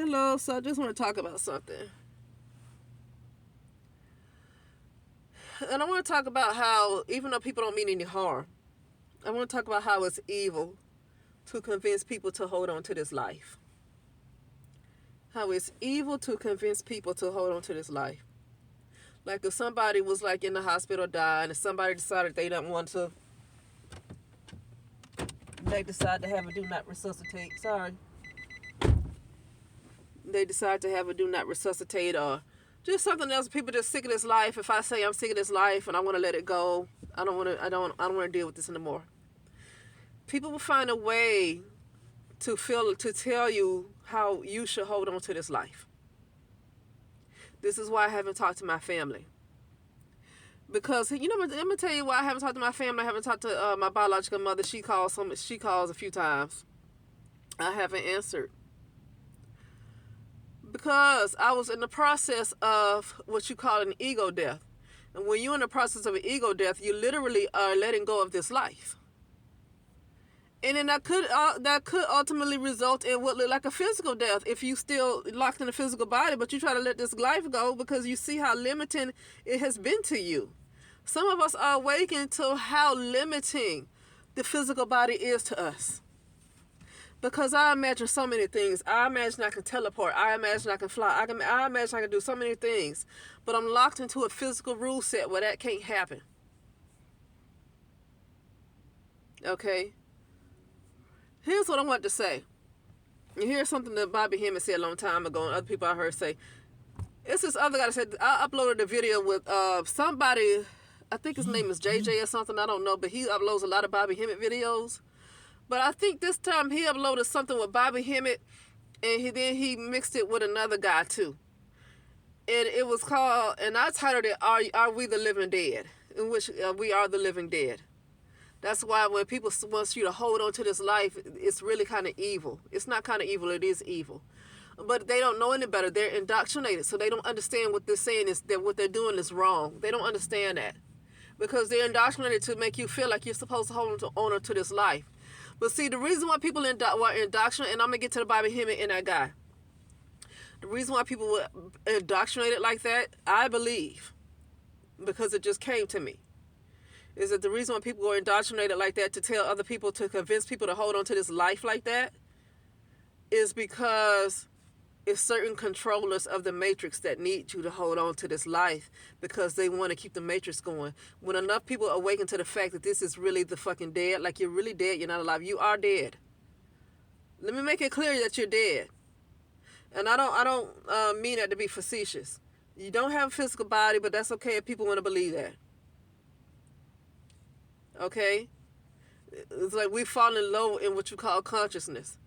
Hello, so I just want to talk about something. And I want to talk about how, even though people don't mean any harm, I want to talk about how it's evil to convince people to hold on to this life. How it's evil to convince people to hold on to this life. Like if somebody was like in the hospital dying and somebody decided they don't want to, they decide to have a do not resuscitate. Sorry. They decide to have a do not resuscitate or just something else. People just sick of this life. If I say I'm sick of this life and I want to let it go, I don't want to deal with this anymore. People will find a way to tell you how you should hold on to this life. This is why I haven't talked to my family. Because, let me tell you why I haven't talked to my family. I haven't talked to my biological mother. She calls a few times. I haven't answered. Because I was in the process of what you call an ego death. And when you're in the process of an ego death, you literally are letting go of this life. And then that could ultimately result in what looked like a physical death if you still locked in a physical body, but you try to let this life go because you see how limiting it has been to you. Some of us are awakened to how limiting the physical body is to us. Because I imagine so many things. I imagine I can teleport. I imagine I can fly. I imagine I can do so many things. But I'm locked into a physical rule set where that can't happen. Okay? Here's what I want to say. And here's something that Bobby Hemmett said a long time ago, and other people I heard say. It's this other guy that said, I uploaded a video with somebody, I think his name is JJ or something, I don't know, but he uploads a lot of Bobby Hemmett videos. But I think this time he uploaded something with Bobby Hemmett, and then he mixed it with another guy too. And it was called, and I titled it, Are We the Living Dead? In which we are the living dead. That's why when people want you to hold on to this life, it's really kind of evil. It's not kind of evil, it is evil. But they don't know any better. They're indoctrinated, so they don't understand what they're saying is that what they're doing is wrong. They don't understand that. Because they're indoctrinated to make you feel like you're supposed to hold on to this life. But see, the reason why people were indoctrinated, and I'm going to get to the Bobby Hemmett and that guy. The reason why people were indoctrinated like that, I believe, because it just came to me, is that the reason why people were indoctrinated like that to tell other people, to convince people to hold on to this life like that, is because it's certain controllers of the matrix that need you to hold on to this life because they want to keep the matrix going. When enough people awaken to the fact that this is really the fucking dead, like you're really dead, you're not alive, you are dead. Let me make it clear that you're dead. And I don't mean that to be facetious. You don't have a physical body, but that's okay if people want to believe that. Okay? It's like we've fallen low in what you call consciousness.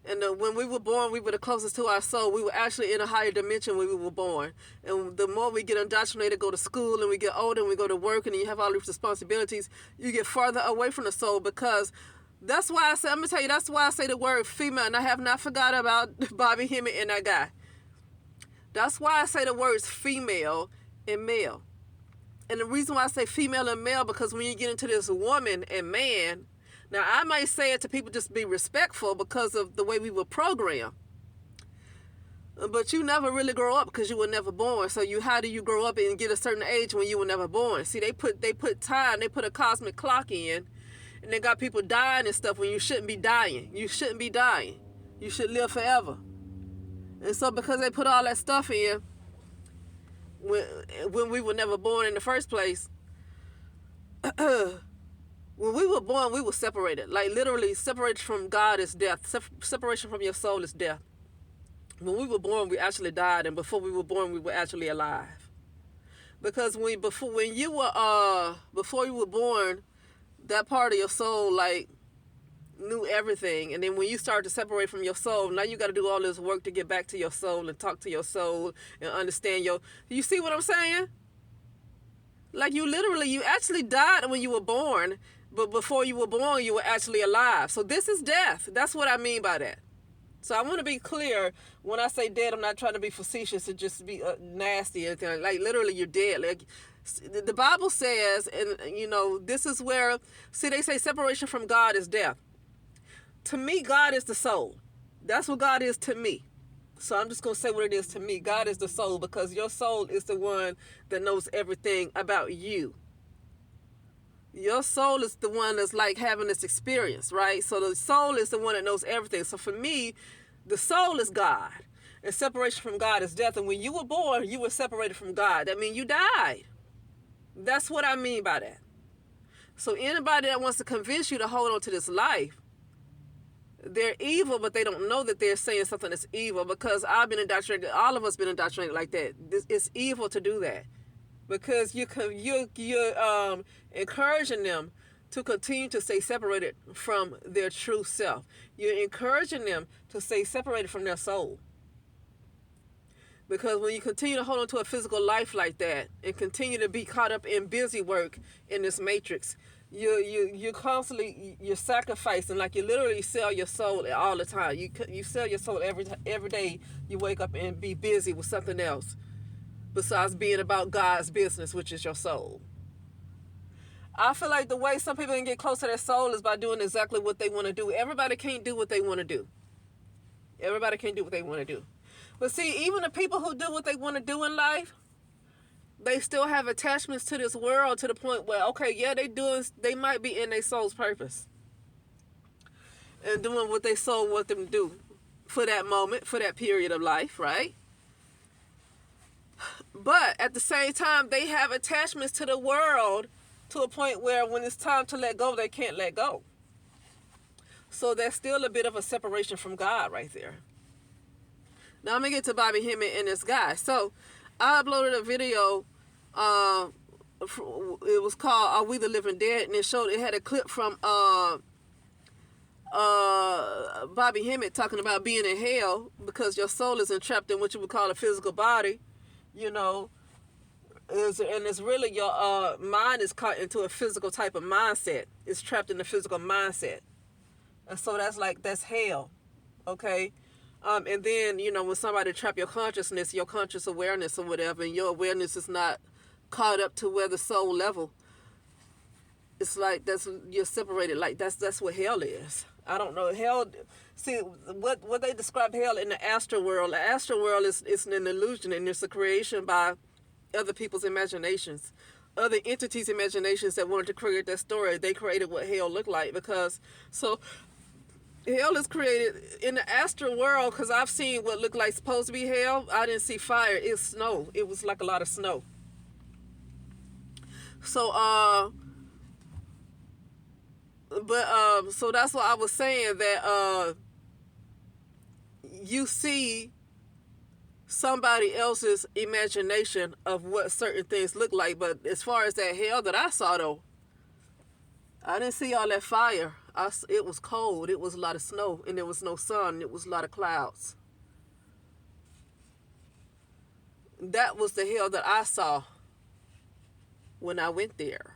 And when we were born, we were the closest to our soul. We were actually in a higher dimension when we were born. And the more we get indoctrinated, go to school, and we get older, and we go to work, and you have all these responsibilities, you get farther away from the soul. Because that's why I say, I'm going to tell you, that's why I say the word female. And I have not forgot about Bobby Hemmett and that guy. That's why I say the words female and male. And the reason why I say female and male, because when you get into this woman and man, now I might say it to people just to be respectful because of the way we were programmed. But you never really grow up because you were never born. So how do you grow up and get a certain age when you were never born? See, they put time, they put a cosmic clock in, and they got people dying and stuff when you shouldn't be dying. You shouldn't be dying. You should live forever. And so because they put all that stuff in, when we were never born in the first place, when we were born, we were separated. Like literally, separated from God is death. Separation from your soul is death. When we were born, we actually died, and before we were born, we were actually alive. Because before you were born, that part of your soul like knew everything, and then when you start to separate from your soul, now you got to do all this work to get back to your soul and talk to your soul and understand you see what I'm saying? Like you actually died when you were born, but before you were born, you were actually alive. So this is death. That's what I mean by that. So I want to be clear, when I say dead, I'm not trying to be facetious or just be nasty or anything. Like literally you're dead. Like the Bible says, and this is where, see, they say separation from God is death. To me, God is the soul. That's what God is to me. So I'm just going to say what it is to me. God is the soul, because your soul is the one that knows everything about you. Your soul is the one that's like having this experience, right? So the soul is the one that knows everything. So for me, the soul is God. And separation from God is death. And when you were born, you were separated from God. That means you died. That's what I mean by that. So anybody that wants to convince you to hold on to this life, they're evil, but they don't know that they're saying something that's evil, because I've been indoctrinated. All of us been indoctrinated like that. It's evil to do that, because you're encouraging them to continue to stay separated from their true self. You're encouraging them to stay separated from their soul. Because when you continue to hold on to a physical life like that and continue to be caught up in busy work in this matrix, you're constantly, you're sacrificing, like you literally sell your soul all the time. You sell your soul every day. You wake up and be busy with something else besides being about God's business, which is your soul. I feel like the way some people can get close to their soul is by doing exactly what they want to do. Everybody can't do what they want to do. Everybody can't do what they want to do. But see, even the people who do what they want to do in life, they still have attachments to this world, to the point where, okay, yeah, they might be in their soul's purpose and doing what their soul wants them to do for that moment, for that period of life, right? But at the same time, they have attachments to the world to a point where when it's time to let go, they can't let go. So there's still a bit of a separation from God right there. Now I'm going to get to Bobby Hemmett and this guy. So I uploaded a video. It was called Are We the Living Dead? And it had a clip from Bobby Hemmett talking about being in hell because your soul is entrapped in what you would call a physical body. You know, and it's really your mind is caught into a physical type of mindset. It's trapped in the physical mindset. And so that's hell. Okay? And then, you know, when somebody trap your consciousness, your conscious awareness or whatever, and your awareness is not caught up to where the soul level, it's like you're separated. Like that's what hell is. I don't know. Hell, see, what they describe hell in the astral world. The astral world is an illusion, and it's a creation by other people's imaginations. Other entities' imaginations that wanted to create that story. They created what hell looked like, because hell is created in the astral world, because I've seen what looked like supposed to be hell. I didn't see fire. It's snow. It was like a lot of snow. So, so that's what I was saying, that you see somebody else's imagination of what certain things look like. But as far as that hell that I saw, though, I didn't see all that fire. It was cold. It was a lot of snow, and there was no sun. It was a lot of clouds. That was the hell that I saw when I went there.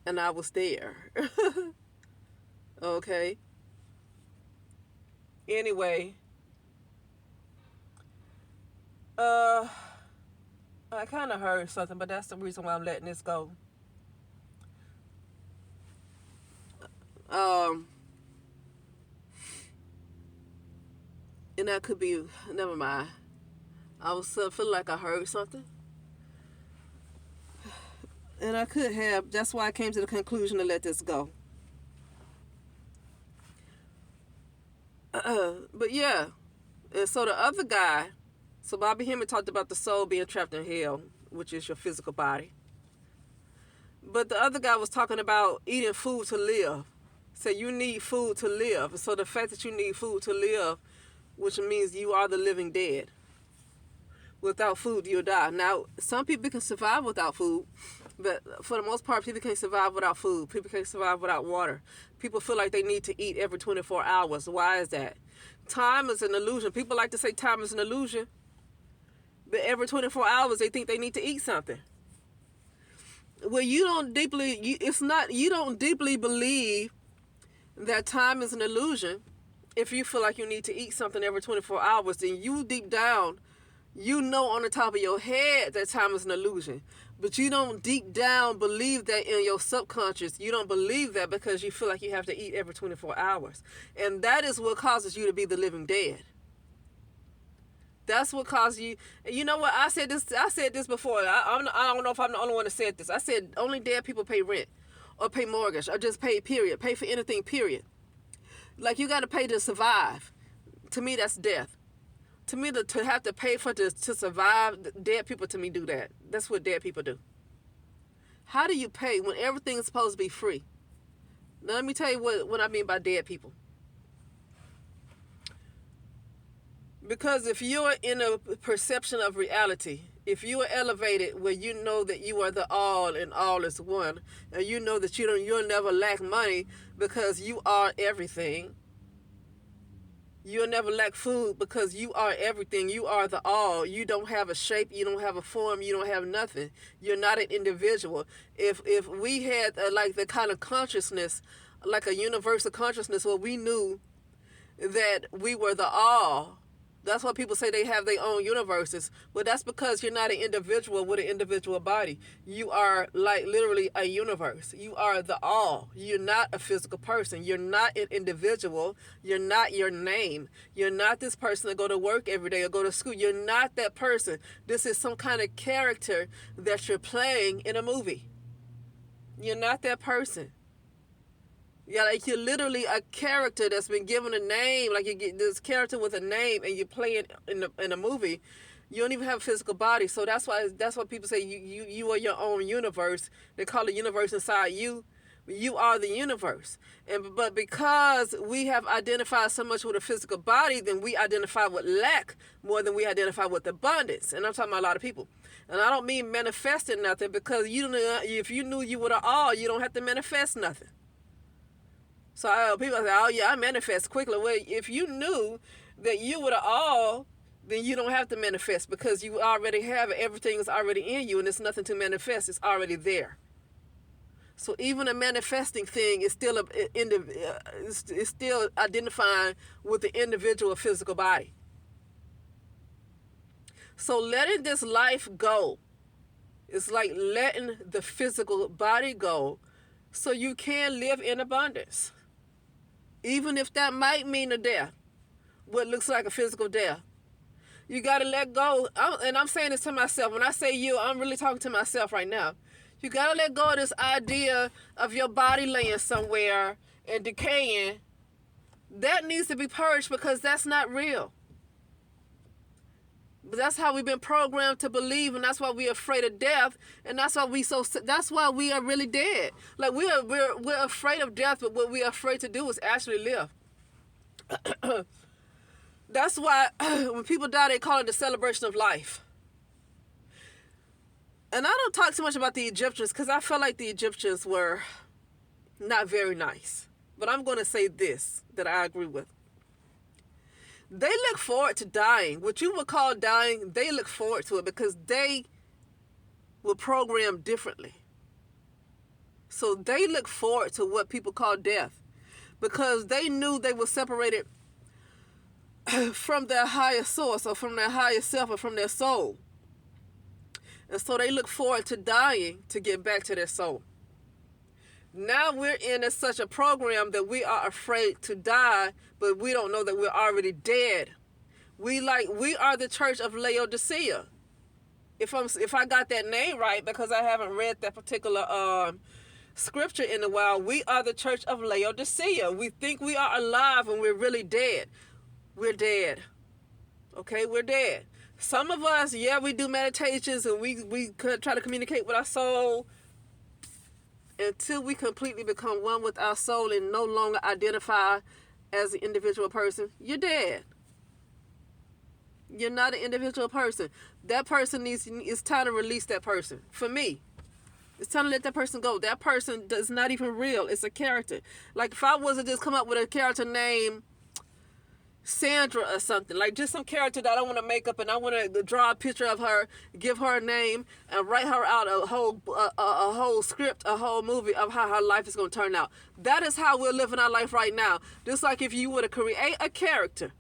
And I was there. Okay. Anyway. I kind of heard something, but that's the reason why I'm letting this go. And that could be, never mind. I was feeling like I heard something. And I could have. That's why I came to the conclusion to let this go. But yeah. And so the other guy, so Bobby Hemmett talked about the soul being trapped in hell, which is your physical body. But the other guy was talking about eating food to live. So you need food to live. So the fact that you need food to live, which means you are the living dead. Without food, you'll die. Now, some people can survive without food, but for the most part, people can't survive without food. People can't survive without water. People feel like they need to eat every 24 hours. Why is that? Time is an illusion. People like to say time is an illusion, but every 24 hours, they think they need to eat something. Well, you don't deeply believe that time is an illusion. If you feel like you need to eat something every 24 hours, then you deep down, you know on the top of your head that time is an illusion. But you don't deep down believe that in your subconscious. You don't believe that because you feel like you have to eat every 24 hours. And that is what causes you to be the living dead. That's what caused you. You know what? I said this before. I don't know if I'm the only one that said this. I said only dead people pay rent, or pay mortgage, or just pay. Period. Pay for anything. Period. Like you got to pay to survive. To me, that's death. To me, to have to pay to survive, dead people to me do that. That's what dead people do. How do you pay when everything is supposed to be free? Now let me tell you what I mean by dead people. Because if you're in a perception of reality, if you are elevated where you know that you are the all and all is one, and you know that you'll never lack money because you are everything. You'll never lack food because you are everything. You are the all. You don't have a shape. You don't have a form. You don't have nothing. You're not an individual. If we had like the kind of consciousness, like a universal consciousness where we knew that we were the all. That's why people say they have their own universes. Well, that's because you're not an individual with an individual body. You are like literally a universe. You are the all. You're not a physical person. You're not an individual. You're not your name. You're not this person that go to work every day or go to school. You're not that person. This is some kind of character that you're playing in a movie. You're not that person. Yeah, like you're literally a character that's been given a name. Like you get this character with a name, and you play it in a movie. You don't even have a physical body, so that's why people say you are your own universe. They call it universe inside you. You are the universe, but because we have identified so much with a physical body, then we identify with lack more than we identify with abundance. And I'm talking about a lot of people. And I don't mean manifesting nothing, because if you knew you were the all, you don't have to manifest nothing. So people say, oh yeah, I manifest quickly. Well, if you knew that you were the all, then you don't have to manifest, because you already have it. Everything is already in you, and there's nothing to manifest. It's already there. So even a manifesting thing is still is still identifying with the individual physical body. So letting this life go is like letting the physical body go, so you can live in abundance. Even if that might mean a death, what looks like a physical death. You got to let go. And I'm saying this to myself. When I say you, I'm really talking to myself right now. You got to let go of this idea of your body laying somewhere and decaying. That needs to be purged, because that's not real. But that's how we've been programmed to believe, and that's why we're afraid of death, and that's why we are really dead. Like we're afraid of death, but what we're afraid to do is actually live. That's why when people die, they call it the celebration of life. And I don't talk too much about the Egyptians, because I feel like the Egyptians were not very nice. But I'm going to say this that I agree with. They look forward to dying. What you would call dying, they look forward to it, because they were programmed differently. So they look forward to what people call death, because they knew they were separated from their higher source, or from their higher self, or from their soul. And so they look forward to dying to get back to their soul. Now we're in such a program that we are afraid to die, but we don't know that we're already dead. We are the church of Laodicea. If I got that name right, because I haven't read that particular scripture in a while, we are the church of Laodicea. We think we are alive when we're really dead. We're dead. Okay, we're dead. Some of us, yeah, we do meditations, and we could try to communicate with our soul. Until we completely become one with our soul and no longer identify as an individual person, you're dead. You're not an individual person. That person it's time to release that person. For me, it's time to let that person go. That person is not even real. It's a character. Like if I was to just come up with a character name, Sandra or something, like just some character that I want to make up, and I want to draw a picture of her, give her a name, and write her out a whole script, a whole movie of how her life is going to turn out. That is how we're living our life right now. Just like if you were to create a character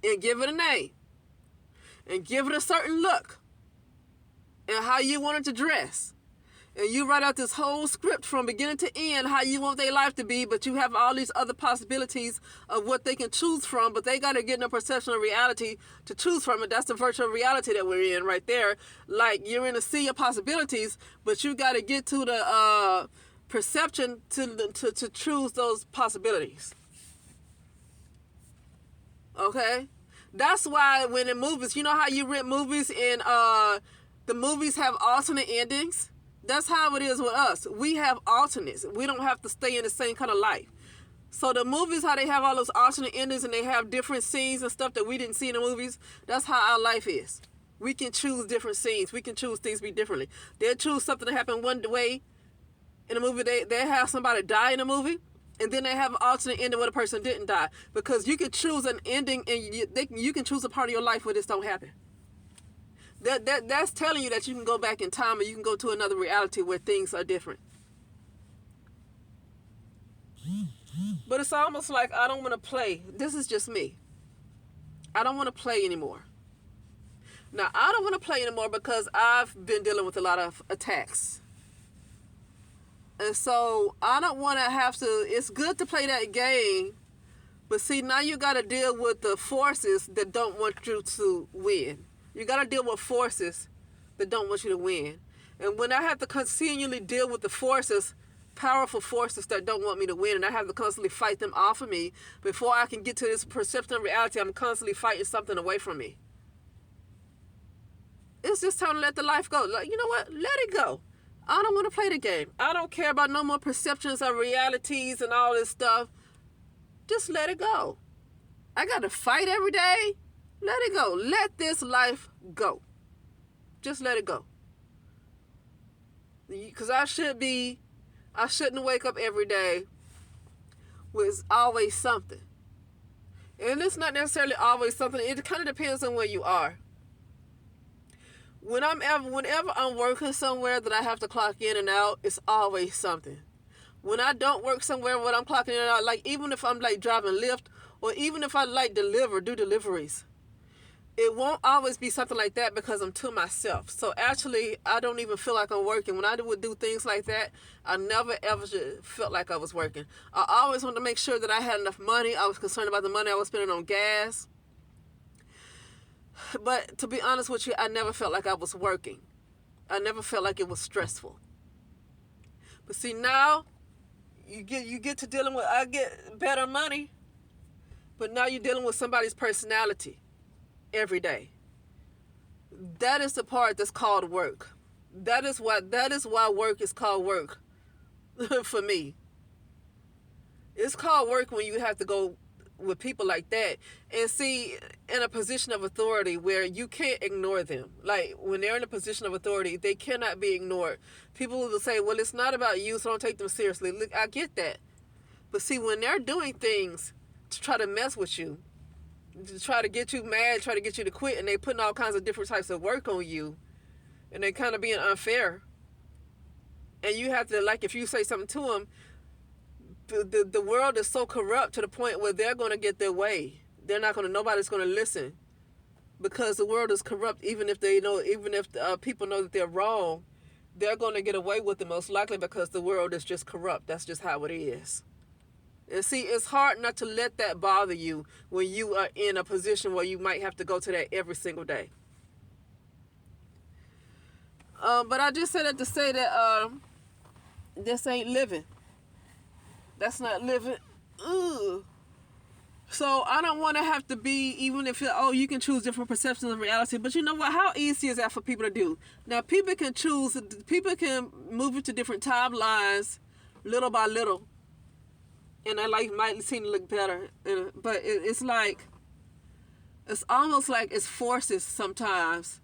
and give it a name and give it a certain look and how you want it to dress And you write out this whole script from beginning to end, how you want their life to be, but you have all these other possibilities of what they can choose from, but they got to get in a perception of reality to choose from it. That's the virtual reality that we're in right there. Like, you're in a sea of possibilities, but you got to get to the perception to choose those possibilities. Okay? That's why when in movies, you know how you rent movies and the movies have alternate endings? That's how it is with us. We have alternates. We don't have to stay in the same kind of life. So the movies, how they have all those alternate endings and they have different scenes and stuff that we didn't see in the movies, that's how our life is. We can choose different scenes. We can choose things to be differently. They'll choose something to happen one way in a movie. They have somebody die in a movie, and then they have an alternate ending where the person didn't die. Because you can choose an ending and you can choose a part of your life where this don't happen. That's telling you that you can go back in time and you can go to another reality where things are different. But it's almost like I don't want to play. This is just me. I don't want to play anymore. Now, I don't want to play anymore because I've been dealing with a lot of attacks. And so I don't want to have to, it's good to play that game, but see, now you got to deal with the forces that don't want you to win. You got to deal with forces that don't want you to win. And when I have to continually deal with the forces, powerful forces that don't want me to win, and I have to constantly fight them off of me, before I can get to this perception of reality, I'm constantly fighting something away from me. It's just time to let the life go. Like, you know what? Let it go. I don't want to play the game. I don't care about no more perceptions of realities and all this stuff. Just let it go. I got to fight every day. Let it go. Let this life go. Just let it go. Because I shouldn't wake up every day with always something. And it's not necessarily always something. It kind of depends on where you are. Whenever I'm working somewhere that I have to clock in and out, it's always something. When I don't work somewhere where I'm clocking in and out, like even if I'm like driving Lyft, or even if I like do deliveries, it won't always be something like that because I'm to myself. So actually, I don't even feel like I'm working. When I would do things like that, I never ever felt like I was working. I always wanted to make sure that I had enough money. I was concerned about the money I was spending on gas. But to be honest with you, I never felt like I was working. I never felt like it was stressful. But see, now you get to dealing with, I get better money, but now you're dealing with somebody's personality every day. That is the part that's called work. That is why work is called work for me. It's called work when you have to go with people like that and see in a position of authority where you can't ignore them. Like when they're in a position of authority, they cannot be ignored. People will say, well, it's not about you, so don't take them seriously. Look, I get that. But see, when they're doing things to try to mess with you, to try to get you mad, try to get you to quit, and they putting all kinds of different types of work on you, and they kind of being unfair, and you have to, like, if you say something to them, the world is so corrupt to the point where they're going to get their way. Nobody's going to listen because the world is corrupt. Even if people know that they're wrong, they're going to get away with it most likely because the world is just corrupt. That's just how it is. And see, it's hard not to let that bother you when you are in a position where you might have to go to that every single day. But I just said that to say that this ain't living. That's not living. Ugh. So I don't want to have to be, even if you can choose different perceptions of reality. But you know what? How easy is that for people to do? Now, people can move it to different timelines little by little. And their life might seem to look better. But it's almost like it's forces sometimes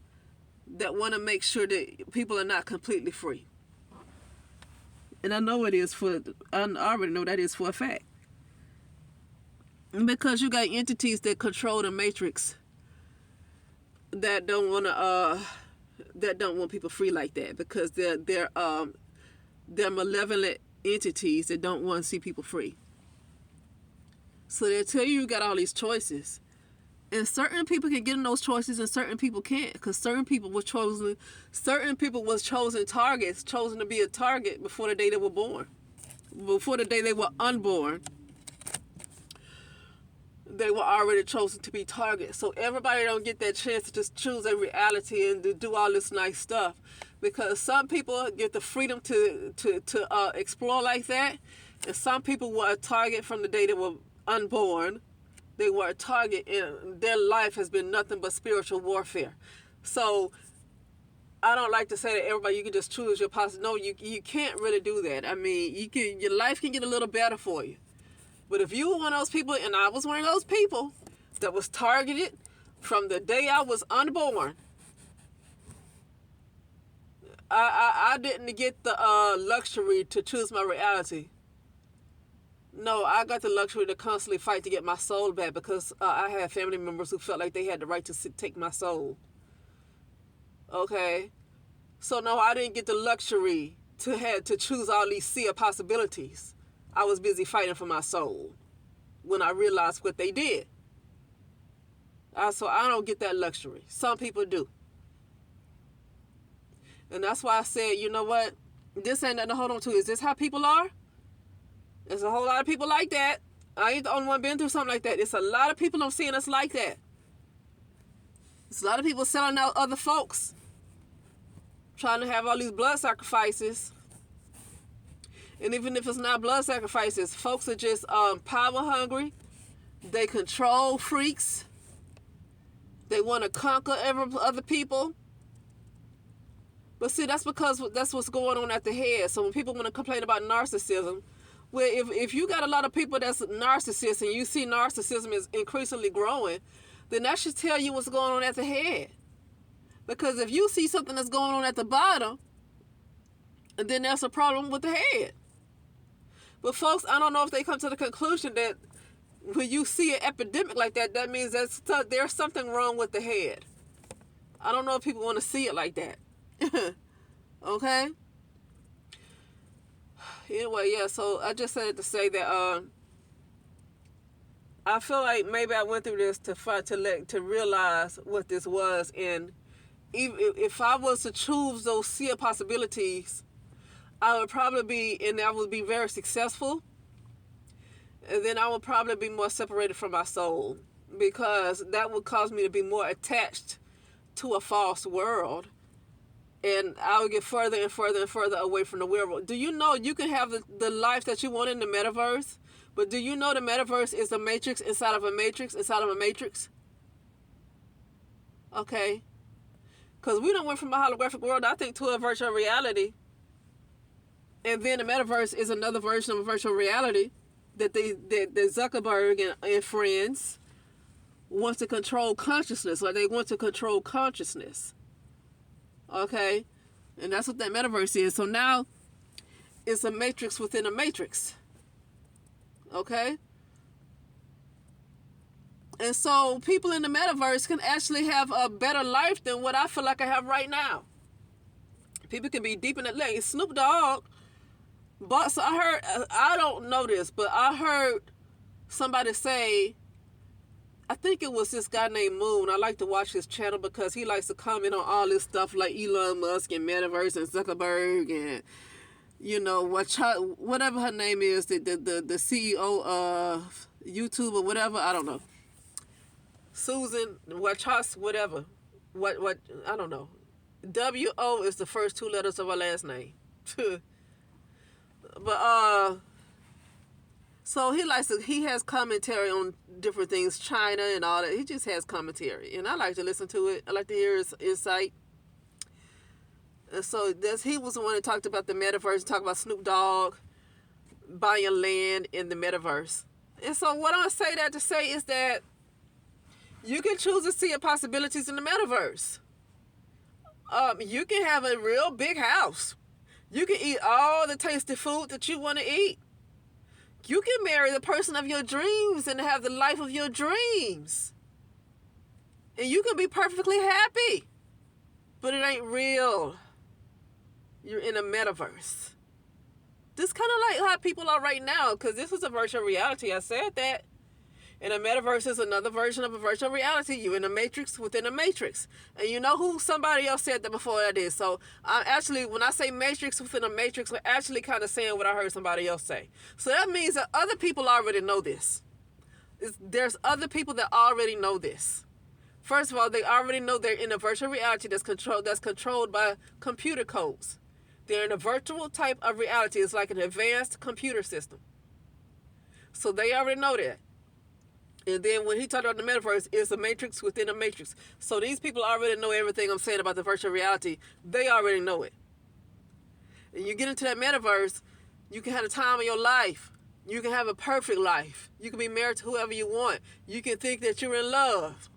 that want to make sure that people are not completely free. And I already know that is for a fact. Because you got entities that control the matrix that don't want people free like that, because they're malevolent entities that don't want to see people free. So they tell you got all these choices, And certain people can get in those choices and certain people can't, because certain people was chosen targets, chosen to be a target before the day they were born. Before the day they were unborn, they were already chosen to be targets. So everybody don't get that chance to just choose a reality and to do all this nice stuff, because some people get the freedom to explore like that, and some people were a target from the day they were unborn. They were a target, and their life has been nothing but spiritual warfare. So I don't like to say that everybody, you can just choose your positive. No, you can't really do that. I mean, your life can get a little better for you. But if you were one of those people, and I was one of those people that was targeted from the day I was unborn, I didn't get the luxury to choose my reality. No, I got the luxury to constantly fight to get my soul back, because I had family members who felt like they had the right to take my soul. Okay? So no, I didn't get the luxury to choose all these sea of possibilities. I was busy fighting for my soul when I realized what they did. So I don't get that luxury. Some people do. And that's why I said, you know what? This ain't nothing to hold on to. Is this how people are? There's a whole lot of people like that. I ain't the only one been through something like that. It's a lot of people don't seeing us like that. It's a lot of people selling out other folks, trying to have all these blood sacrifices. And even if it's not blood sacrifices, folks are just power hungry. They control freaks. They want to conquer other people. But see, that's because that's what's going on at the head. So when people want to complain about narcissism, well, if you got a lot of people that's narcissists and you see narcissism is increasingly growing, then that should tell you what's going on at the head. Because if you see something that's going on at the bottom, then that's a problem with the head. But folks, I don't know if they come to the conclusion that when you see an epidemic like that, that means there's something wrong with the head. I don't know if people want to see it like that. Okay? Anyway, yeah, so I just said to say that I feel like maybe I went through this to realize what this was, and even if I was to choose those sea of possibilities, I would be very successful, and then I would probably be more separated from my soul, because that would cause me to be more attached to a false world, and I would get further and further and further away from the real world. Do you know you can have the life that you want in the metaverse, but do you know the metaverse is a matrix inside of a matrix inside of a matrix? Okay, because we done went from a holographic world, I think, to a virtual reality. And then the metaverse is another version of a virtual reality that Zuckerberg and friends want to control consciousness, or they want to control consciousness. Okay? And that's what that metaverse is. So now it's a matrix within a matrix. Okay? And so people in the metaverse can actually have a better life than what I feel like I have right now. People can be deep in the lake. Snoop Dogg, but so I don't know this, but I heard somebody say, I think it was this guy named Moon. I like to watch his channel because he likes to comment on all this stuff like Elon Musk and Metaverse and Zuckerberg and, you know, whatever her name is, the CEO of YouTube or whatever, I don't know. Susan Wachos, whatever. What I don't know. W-O is the first two letters of her last name. But so he has commentary on different things, China and all that. He just has commentary, and I like to listen to it. I like to hear his insight. And so he was the one that talked about the metaverse, talked about Snoop Dogg buying land in the metaverse. And so what I say that to say is that you can choose to see possibilities in the metaverse. You can have a real big house. You can eat all the tasty food that you want to eat. You can marry the person of your dreams and have the life of your dreams. And you can be perfectly happy. But it ain't real. You're in a metaverse. This kind of like how people are right now, because this is a virtual reality. I said that. And a metaverse is another version of a virtual reality. You're in a matrix within a matrix. And you know who somebody else said that before I did. So I'm actually, when I say matrix within a matrix, I'm actually kind of saying what I heard somebody else say. So that means that other people already know this. There's other people that already know this. First of all, they already know they're in a virtual reality that's controlled by computer codes. They're in a virtual type of reality. It's like an advanced computer system. So they already know that. And then when he talked about the metaverse, it's a matrix within a matrix. So these people already know everything I'm saying about the virtual reality. They already know it. And you get into that metaverse, you can have the time of your life. You can have a perfect life. You can be married to whoever you want. You can think that you're in love.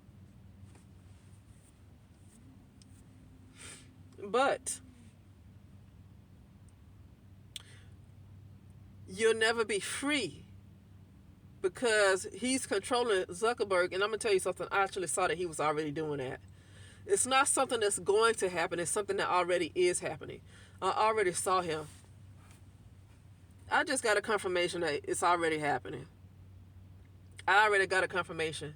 But you'll never be free. Because he's controlling Zuckerberg, and I'm going to tell you something, I actually saw that he was already doing that. It's not something that's going to happen, it's something that already is happening. I already saw him. I just got a confirmation that it's already happening. I already got a confirmation.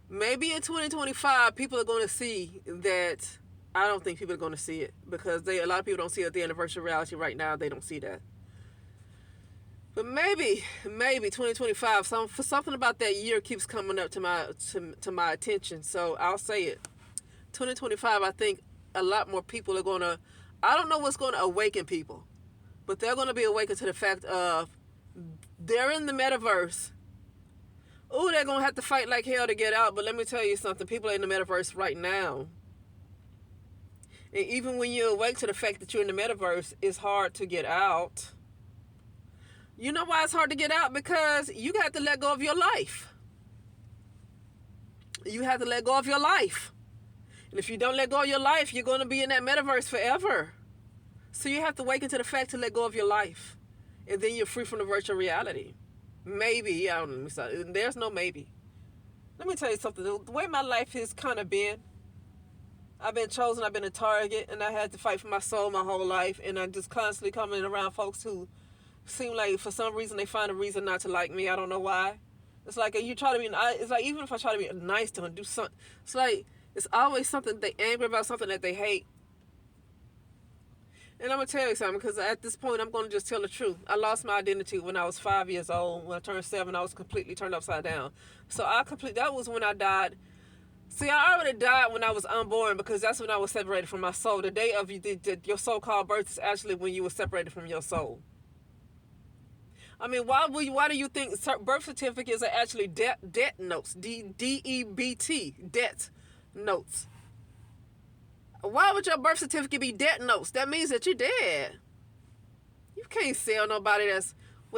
Maybe in 2025, people are going to see that. I don't think people are going to see it, because a lot of people don't see it. They're in virtual reality right now. They don't see that. But maybe 2025, something about that year keeps coming up to my attention. So I'll say it. 2025, I think a lot more people are going to, I don't know what's going to awaken people, but they're going to be awakened to the fact of they're in the metaverse. Oh, they're going to have to fight like hell to get out. But let me tell you something. People are in the metaverse right now. And even when you awake to the fact that you're in the metaverse, it's hard to get out. You know why it's hard to get out? Because you have to let go of your life. You have to let go of your life. And if you don't let go of your life, you're going to be in that metaverse forever. So you have to wake into the fact to let go of your life. And then you're free from the virtual reality. Maybe. I don't know. There's no maybe. Let me tell you something. The way my life has kind of been, I've been chosen, I've been a target, and I had to fight for my soul my whole life. And I'm just constantly coming around folks who seem like for some reason they find a reason not to like me. I don't know why. It's like you try to be. It's like even if I try to be nice to them, do something. It's like it's always something they angry about, something that they hate. And I'm gonna tell you something, because at this point I'm gonna just tell the truth. I lost my identity when I was 5 years old. When I turned 7, I was completely turned upside down. So that was when I died. See, I already died when I was unborn, because that's when I was separated from my soul. The day of your so-called birth is actually when you were separated from your soul. I mean, why do you think birth certificates are actually debt notes? D-E-B-T, debt notes. Why would your birth certificate be debt notes? That means that you're dead. You can't sell nobody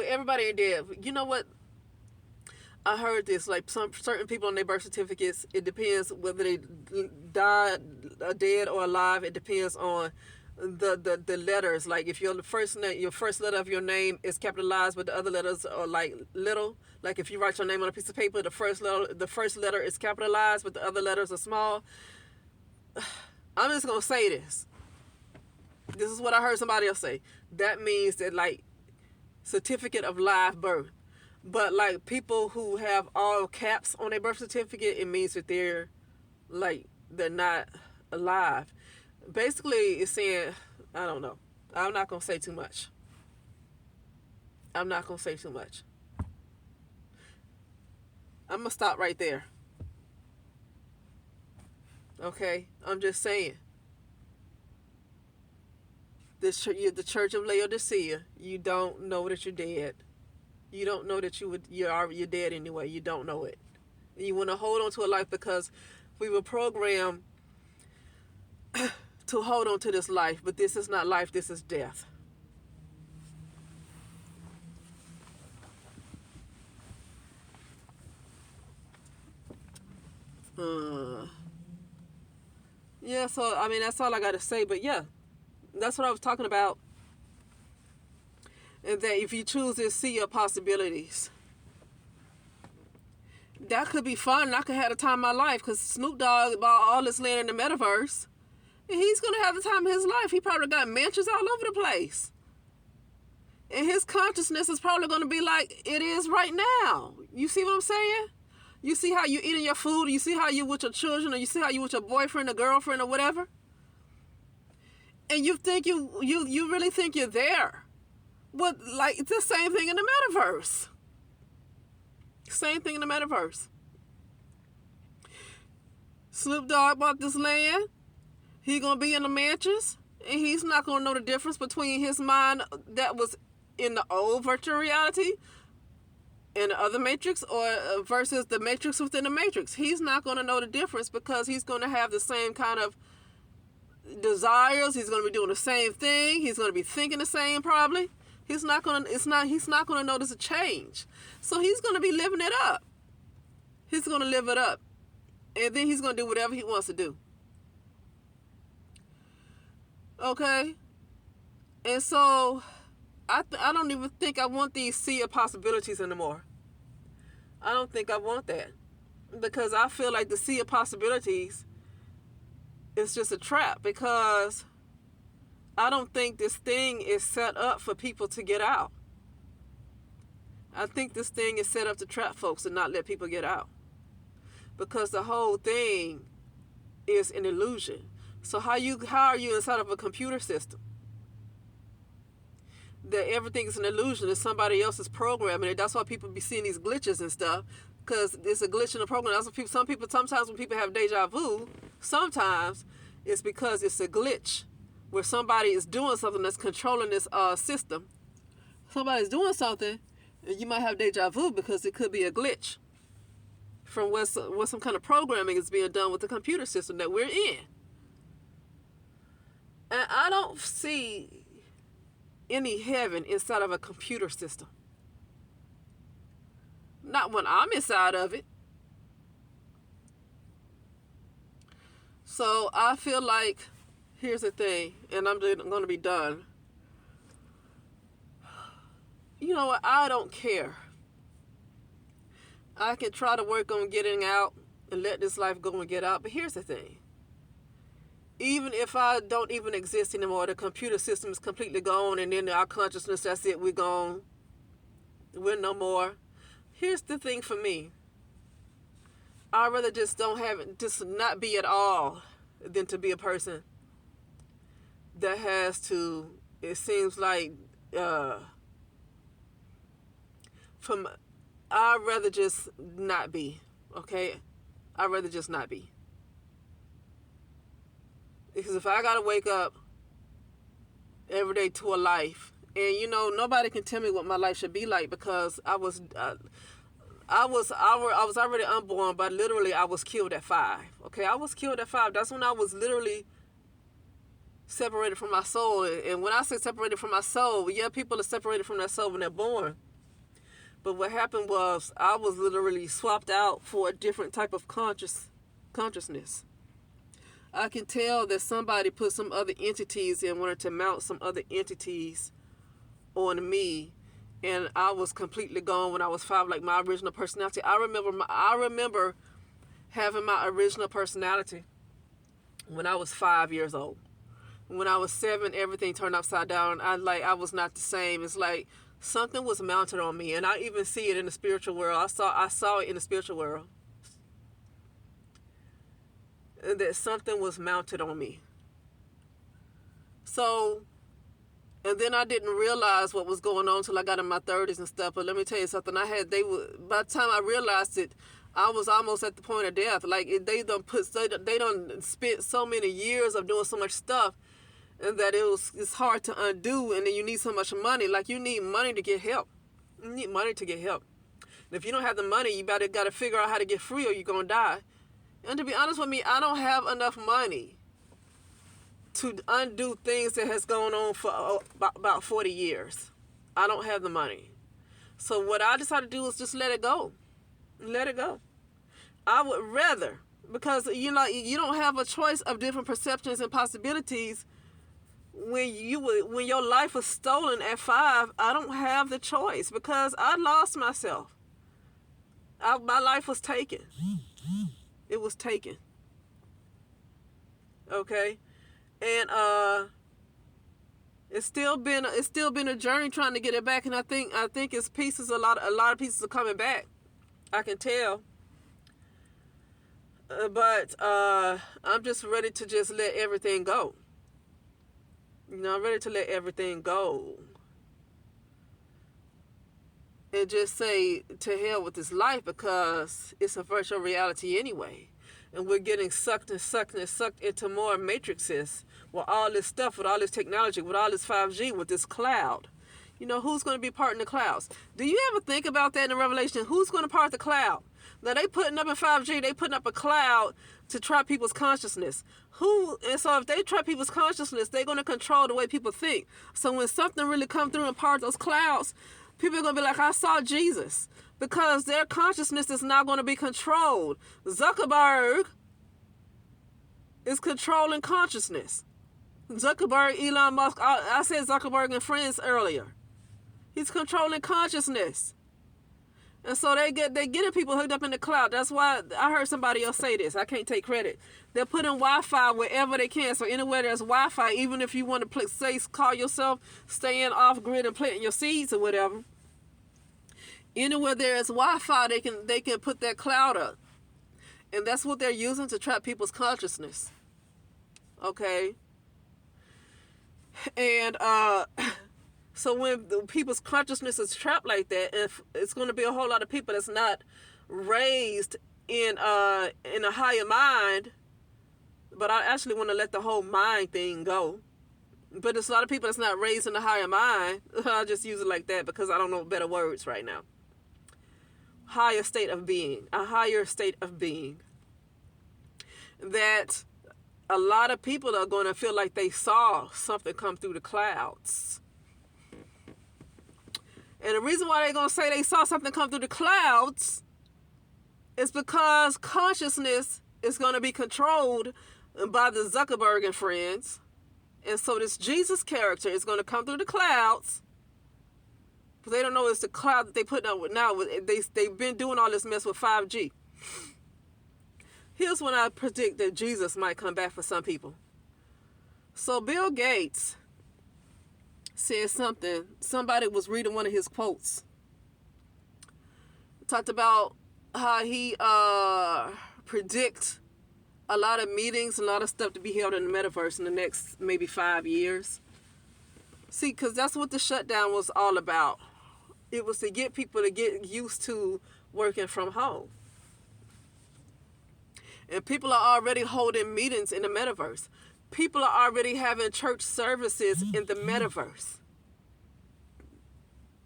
everybody ain't dead. You know what? I heard this, like certain people on their birth certificates, it depends whether they died, dead or alive. It depends on the letters. Like if your first letter of your name is capitalized, but the other letters are like little. Like if you write your name on a piece of paper, the first letter is capitalized, but the other letters are small. I'm just gonna say this. This is what I heard somebody else say. That means that like certificate of live birth. But like people who have all caps on their birth certificate, it means that they're not alive. Basically, it's saying, I don't know. I'm not going to say too much. I'm going to stop right there. Okay? I'm just saying. The Church of Laodicea, you don't know that you're dead. You don't know that you're dead anyway. You don't know it. And you want to hold on to a life because we were programmed to hold on to this life, but this is not life, this is death. Yeah, so I mean that's all I gotta say, but yeah, that's what I was talking about. And that if you choose to see your possibilities, that could be fun. I could have the time of my life, because Snoop Dogg bought all this land in the metaverse. And he's going to have the time of his life. He probably got mansions all over the place. And his consciousness is probably going to be like it is right now. You see what I'm saying? You see how you eating your food, you see how you with your children, or you see how you with your boyfriend or girlfriend or whatever. And you think you really think you're there. But like it's the same thing in the metaverse. Same thing in the metaverse. Snoop Dogg bought this land. He gonna be in the mansions, and he's not gonna know the difference between his mind that was in the old virtual reality and the other matrix, or versus the matrix within the matrix. He's not gonna know the difference because he's gonna have the same kind of desires. He's gonna be doing the same thing. He's gonna be thinking the same probably. He's not gonna notice a change. So he's gonna be living it up. He's gonna live it up. And then he's gonna do whatever he wants to do. Okay? And so I don't even think I want these sea of possibilities anymore. I don't think I want that. Because I feel like the sea of possibilities is just a trap, because I don't think this thing is set up for people to get out. I think this thing is set up to trap folks and not let people get out. Because the whole thing is an illusion. So how are you inside of a computer system that everything is an illusion, that somebody else is programming it? That's why people be seeing these glitches and stuff, because it's a glitch in the program. That's what sometimes when people have deja vu, sometimes it's because it's a glitch where somebody is doing something that's controlling this system. Somebody's doing something, and you might have deja vu because it could be a glitch from what some kind of programming is being done with the computer system that we're in. And I don't see any heaven inside of a computer system. Not when I'm inside of it. So I feel like, here's the thing, and I'm going to be done. You know what? I don't care. I can try to work on getting out and let this life go and get out. But here's the thing. Even if I don't even exist anymore, the computer system is completely gone, and then our consciousness, that's it, we're gone. We're no more. Here's the thing for me. I'd rather just not be at all than to be a person that has to, it seems like, I'd rather just not be, okay? I'd rather just not be. Because if I gotta wake up every day to a life, and nobody can tell me what my life should be like, because I was already unborn, but literally I was killed at 5. Okay, I was killed at 5. That's when I was literally separated from my soul. And when I say separated from my soul, yeah, people are separated from their soul when they're born. But what happened was I was literally swapped out for a different type of consciousness. I can tell that somebody put some other entities and wanted to mount some other entities on me, and I was completely gone when I was 5, like my original personality. I remember having my original personality when I was 5 years old. When I was 7, everything turned upside down. I was not the same. It's like something was mounted on me, and I even see it in the spiritual world. I saw it in the spiritual world. That something was mounted on me. So, and then I didn't realize what was going on until I got in my 30s and stuff. But let me tell you something. By the time I realized it, I was almost at the point of death. Like they done spent so many years of doing so much stuff, and that it's hard to undo. And then you need so much money. Like you need money to get help. You need money to get help. And if you don't have the money, you got to figure out how to get free, or you're gonna die. And to be honest with me, I don't have enough money to undo things that has gone on for about 40 years. I don't have the money. So what I decided to do is just let it go. Let it go. I would rather, because you don't have a choice of different perceptions and possibilities. When your life was stolen at 5, I don't have the choice, because I lost myself. My life was taken. It was taken. Okay? And It's still been a journey trying to get it back, and I think it's pieces. A lot of pieces are coming back. I can tell. But I'm just ready to just let everything go. I'm ready to let everything go. And just say, to hell with this life, because it's a virtual reality anyway. And we're getting sucked into more matrices with all this stuff, with all this technology, with all this 5G, with this cloud. Who's going to be part in the clouds? Do you ever think about that in Revelation? Who's going to part the cloud? Now, they putting up in 5G, they putting up a cloud to trap people's consciousness. And so if they trap people's consciousness, they're going to control the way people think. So when something really comes through and part those clouds, people are going to be like, I saw Jesus. Because their consciousness is not going to be controlled. Zuckerberg is controlling consciousness. Zuckerberg, Elon Musk, I said Zuckerberg and friends earlier. He's controlling consciousness. And so they getting people hooked up in the cloud. That's why I heard somebody else say this. I can't take credit. They're putting Wi-Fi wherever they can. So anywhere there's Wi-Fi, even if you want to call yourself staying off grid and planting your seeds or whatever, anywhere there is Wi-Fi, they can put that cloud up. And that's what they're using to trap people's consciousness. Okay? And so when the people's consciousness is trapped like that, it's going to be a whole lot of people that's not raised in a higher mind. But I actually want to let the whole mind thing go. But there's a lot of people that's not raised in a higher mind. I'll just use it like that because I don't know better words right now. Higher state of being. A higher state of being. That a lot of people are going to feel like they saw something come through the clouds. And the reason why they're going to say they saw something come through the clouds is because consciousness is going to be controlled by the Zuckerberg and friends. And so this Jesus character is going to come through the clouds. But they don't know it's the cloud that they put up with now. They've been doing all this mess with 5G. Here's when I predict that Jesus might come back for some people. So Bill Gates said something. Somebody was reading one of his quotes. Talked about how he predict a lot of meetings, a lot of stuff to be held in the metaverse in the next maybe 5 years. See, because that's what the shutdown was all about. It was to get people to get used to working from home. And people are already holding meetings in the metaverse. People are already having church services in the metaverse.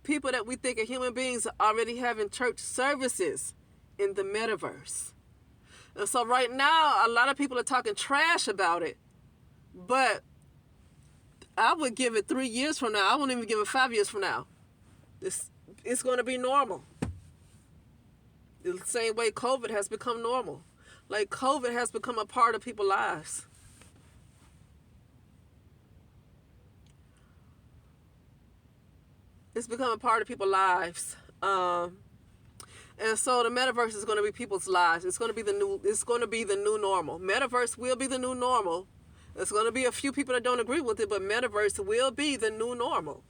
People that we think are human beings are already having church services in the metaverse. And so right now, a lot of people are talking trash about it. But I would give it 3 years from now. I wouldn't even give it 5 years from now. It's going to be normal. The same way COVID has become normal. Like COVID has become a part of people's lives. It's become a part of people's lives. And so the metaverse is going to be people's lives. It's going to be the new normal. Metaverse will be the new normal. There's going to be a few people that don't agree with it, but metaverse will be the new normal.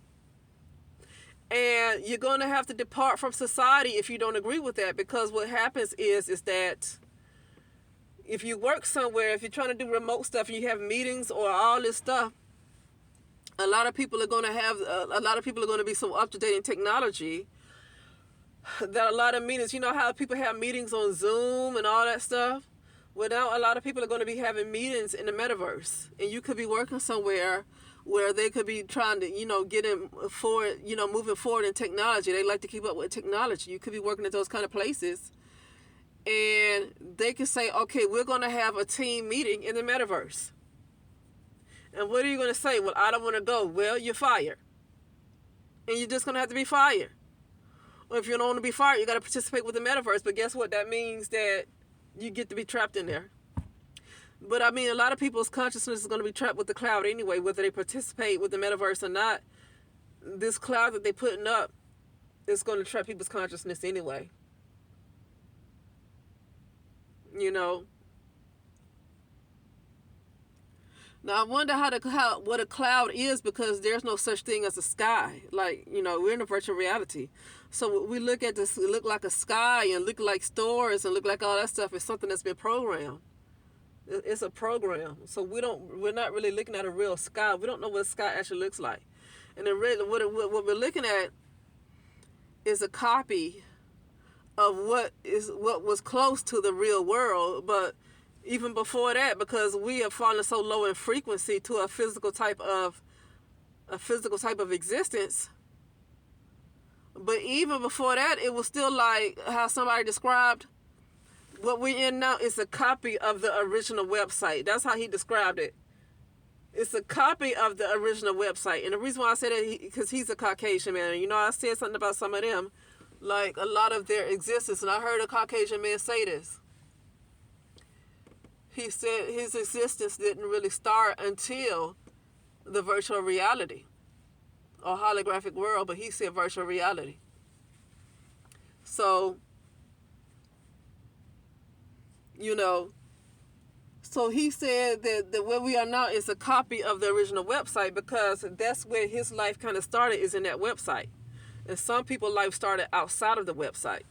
And you're going to have to depart from society if you don't agree with that, because what happens is that if you work somewhere, if you're trying to do remote stuff and you have meetings or all this stuff, a lot of people are going to be so up to date in technology that a lot of meetings, you know how people have meetings on Zoom and all that stuff? Well, now a lot of people are going to be having meetings in the metaverse, and you could be working somewhere where they could be trying to, get in forward, moving forward in technology. They like to keep up with technology. You could be working at those kind of places, and they can say, okay, we're going to have a team meeting in the metaverse. And what are you going to say? Well, I don't want to go. Well, you're fired. And you're just going to have to be fired. Or if you don't want to be fired, you got to participate with the metaverse. But guess what? That means that you get to be trapped in there. But I mean, a lot of people's consciousness is going to be trapped with the cloud anyway, whether they participate with the metaverse or not. This cloud that they're putting up is going to trap people's consciousness anyway. Now I wonder what a cloud is, because there's no such thing as a sky. Like, we're in a virtual reality, so we look at this. It look like a sky and look like stores and look like all that stuff. Is something that's been programmed. It's a program. So we're not really looking at a real sky. We don't know what a sky actually looks like, and then really what we're looking at is a copy of what was close to the real world, but even before that, because we have fallen so low in frequency to a physical type of existence. But even before that, it was still like how somebody described what we're in now is a copy of the original website. That's how he described it. It's a copy of the original website. And the reason why I said that, because he's a Caucasian man. And, I said something about some of them, like a lot of their existence. And I heard a Caucasian man say this. He said his existence didn't really start until the virtual reality or holographic world, but he said virtual reality. So, so he said that where we are now is a copy of the original website, because that's where his life kind of started, is in that website. And some people's life started outside of the website.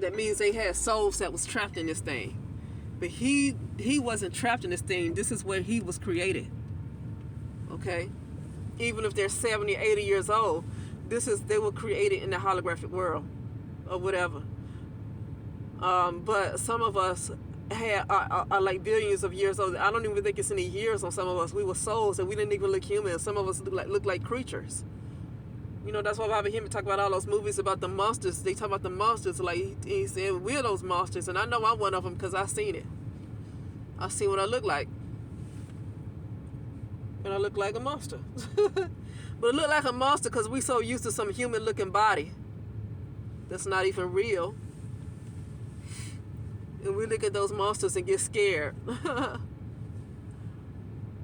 That means they had souls that was trapped in this thing. But he wasn't trapped in this thing. This is where he was created. Okay? Even if they're 70, 80 years old, they were created in the holographic world or whatever. But some of us are like billions of years old. I don't even think it's any years on some of us. We were souls and we didn't even look human. Some of us look like creatures. That's why Bobby Hemmett talk about all those movies about the monsters. They talk about the monsters like he said, we're those monsters. And I know I'm one of them because I seen it. I seen what I look like. And I look like a monster. But it look like a monster because we so used to some human looking body that's not even real. And we look at those monsters and get scared.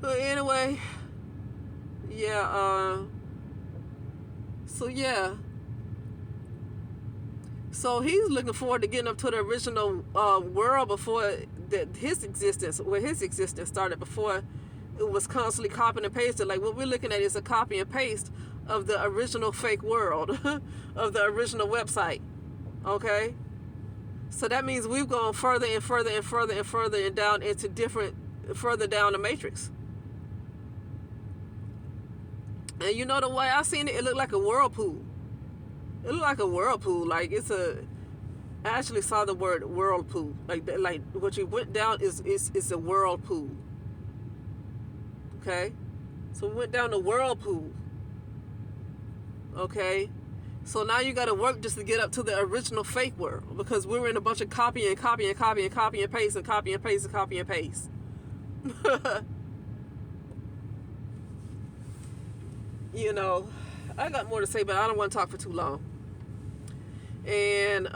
But anyway, yeah, so he's looking forward to getting up to the original world before his existence started, before it was constantly copying and pasted. Like what we're looking at is a copy and paste of the original fake world, of the original website. Okay? So that means we've gone further and further and further and further and down into further down the matrix. And the way I seen it, it looked like a whirlpool. It looked like a whirlpool. Like I actually saw the word whirlpool. Like what you went down is a whirlpool. Okay? So we went down the whirlpool. Okay? So now you got to work just to get up to the original fake world, because we're in a bunch of copy and paste and copy and paste and copy and paste. I got more to say, but I don't want to talk for too long. And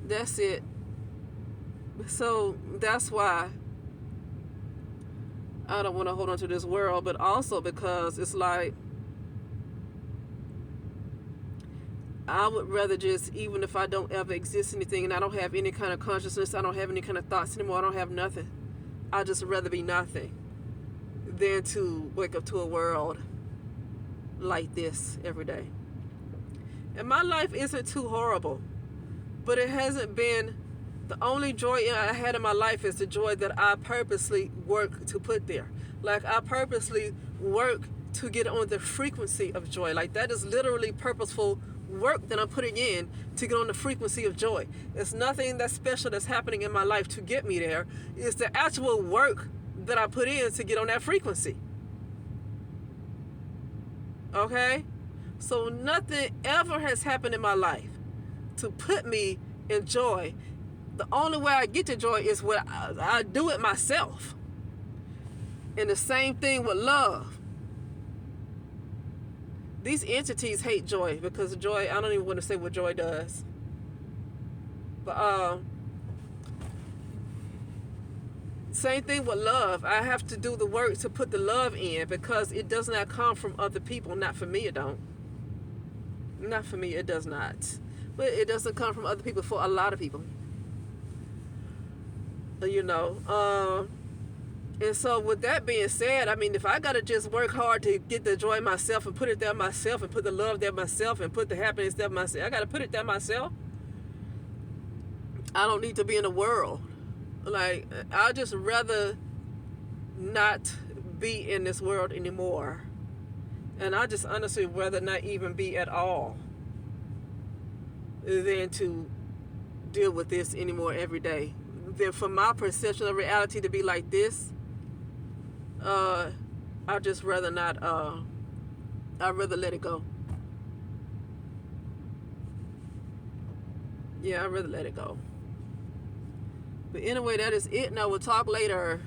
that's it. So that's why I don't want to hold on to this world, but also because it's like I would rather just, even if I don't ever exist anything and I don't have any kind of consciousness, I don't have any kind of thoughts anymore, I don't have nothing, I'd just rather be nothing than to wake up to a world like this every day. And my life isn't too horrible, but it hasn't been. The only joy I had in my life is the joy that I purposely work to put there. Like I purposely work to get on the frequency of joy. Like that is literally purposeful work that I'm putting in to get on the frequency of joy. It's nothing that special that's happening in my life to get me there. It's the actual work that I put in to get on that frequency. Okay? So nothing ever has happened in my life to put me in joy. The only way I get to joy is when I do it myself. And the same thing with love. These entities hate joy because joy, I don't even want to say what joy does. But same thing with love. I have to do the work to put the love in because it does not come from other people. Not for me, it don't. Not for me, it does not. But it doesn't come from other people for a lot of people. you know. And so with that being said, I mean, if I gotta just work hard to get the joy myself and put it there myself and put the love there myself and put the happiness there myself, I gotta put it there myself. I don't need to be in the world. Like, I'd just rather not be in this world anymore. And I just honestly rather not even be at all than to deal with this anymore every day. Then for my perception of reality to be like this, I'd just rather not, I'd rather let it go. Yeah, I'd rather let it go. But anyway, that is it. Now we'll talk later.